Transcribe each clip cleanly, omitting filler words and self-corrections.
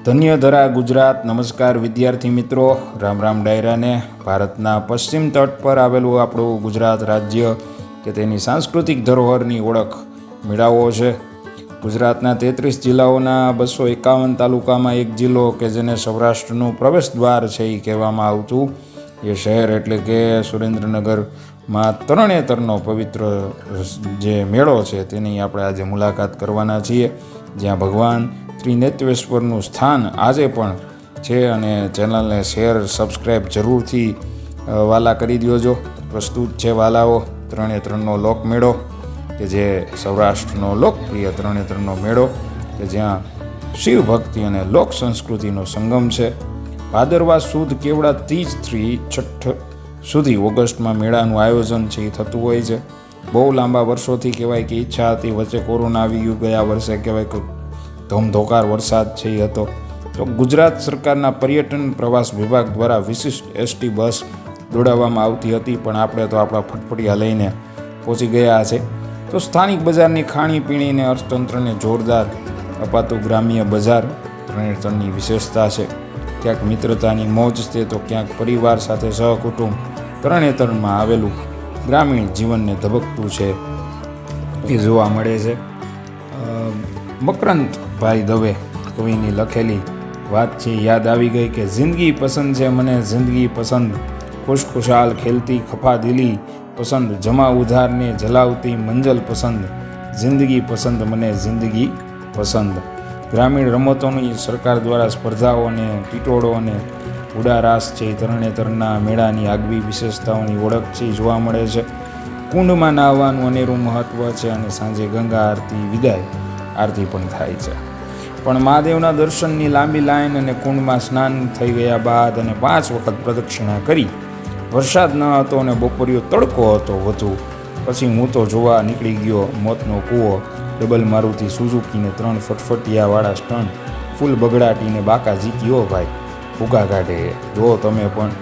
ધન્યધરા ગુજરાત. નમસ્કાર વિદ્યાર્થી મિત્રો. રામ રામ ડાયરાને. ભારતના પશ્ચિમ તટ પર આવેલું આપણું ગુજરાત રાજ્ય કે તેની સાંસ્કૃતિક ધરોહરની ઓળખ મેળાવો છે. ગુજરાતના 33 જિલ્લાઓના 251 તાલુકામાં એક જિલ્લો કે જેને સૌરાષ્ટ્રનું પ્રવેશ દ્વાર છે એ કહેવામાં આવતું એ શહેર એટલે કે સુરેન્દ્રનગરમાં તરણેતરનો પવિત્ર જે મેળો છે તેની આપણે આજે મુલાકાત કરવાના છીએ, જ્યાં ભગવાન ત્રિનેત્રેશ્વરનું સ્થાન આજે પણ છે. અને ચેનલને શેર સબસ્ક્રાઈબ જરૂરથી વાલા કરી દેજો. પ્રસ્તુત છે વાલાઓ તરણેતરનો લોકમેળો કે જે સૌરાષ્ટ્રનો લોકપ્રિય તરણેતરનો મેળો કે જ્યાં શિવ ભક્તિ અને લોક સંસ્કૃતિનો સંગમ છે. ભાદરવા સુદ કેવડા ત્રીજથી છઠ્ઠ સુધી ઓગસ્ટમાં મેળાનું આયોજન છે એ થતું હોય છે. બહુ લાંબા વર્ષોથી કહેવાય કે ઈચ્છા હતી, વચ્ચે કોરોના આવી ગયું, ગયા વર્ષે કહેવાય કે ધમધોકાર વરસાદ છે એ હતો. તો ગુજરાત સરકારના પર્યટન પ્રવાસ વિભાગ દ્વારા વિશિષ્ટ એસટી બસ દોડાવવામાં આવતી હતી, પણ આપણે તો આપણા ફટફટિયા લઈને પહોંચી ગયા છે. તો સ્થાનિક બજારની ખાણીપીણીને અર્થતંત્રને જોરદાર અપાતું ગ્રામ્ય બજાર તરણેતરની વિશેષતા છે. ક્યાંક મિત્રતાની મોજ છે તો ક્યાંક પરિવાર સાથે સહકુટુંબ તરણેતરમાં આવેલું ગ્રામીણ જીવનને ધબકતું છે એ જોવા મળે છે. મકરંદભાઈ દવે કવિની લખેલી વાત છે યાદ આવી ગઈ કે જિંદગી પસંદ છે મને જિંદગી પસંદ, ખુશખુશાલ ખેલતી ખફા દિલી પસંદ, જમા ઉધારને જલાવતી મંજલ પસંદ, જિંદગી પસંદ મને જિંદગી પસંદ. ગ્રામીણ રમતોની સરકાર દ્વારા સ્પર્ધાઓ અને ટીટોળો અને ઉડારાસ છે તરણેતરના મેળાની આગવી વિશેષતાઓની ઓળખ છે જોવા મળે છે. કુંડમાં નાહવાનું અનેરું મહત્ત્વ છે અને સાંજે ગંગા આરતી વિદાય આરતી પણ થાય છે. પણ મહાદેવના દર્શનની લાંબી લાઈન અને કુંડમાં સ્નાન થઈ ગયા બાદ અને 5 વખત પ્રદક્ષિણા કરી, વરસાદ ન હતો અને બપોરિયો તડકો હતો વધુ, પછી હું તો જોવા નીકળી ગયો મોતનો કૂવો. ડબલ મારુતિ સુઝુકીને 3 ફટફટિયાવાળા સ્ટન્ટ ફૂલ બગડાટીને બાકા જીત્યો ભાઈ, ભૂગા કાઢે. જો તમે પણ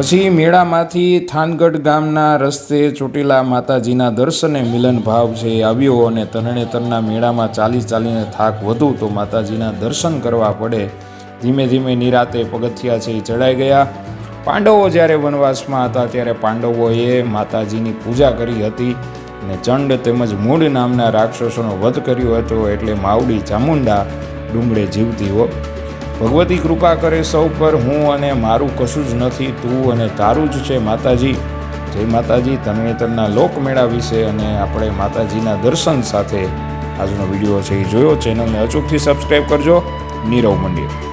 પછી મેળામાંથી થાનગઢ ગામના રસ્તે ચોટીલા માતાજીના દર્શને મિલન ભાવ છે એ આવ્યો અને તરણેતરના મેળામાં ચાલીને થાક વધુ તો માતાજીના દર્શન કરવા પડે. ધીમે ધીમે નિરાતે પગથિયા છે એ ચડાઈ ગયા. પાંડવો જ્યારે વનવાસમાં હતા ત્યારે પાંડવોએ માતાજીની પૂજા કરી હતી અને ચંડ તેમજ મૂળ નામના રાક્ષસોનો વધ કર્યો હતો. એટલે માવડી ચામુંડા ડુંગળે જીવતી હો. ભગવતી કૃપા કરે સૌ પર, હું અને મારું કશું જ નથી, તું અને તારું જ છે માતાજી. જય માતાજી. તરણેતરના લોકમેળા વિશે અને આપણે માતાજીના દર્શન સાથે આજનો વિડીયો છે એ જોયો. ચેનલને અચૂકથી સબસ્ક્રાઈબ કરજો. નીરવ મંદિર.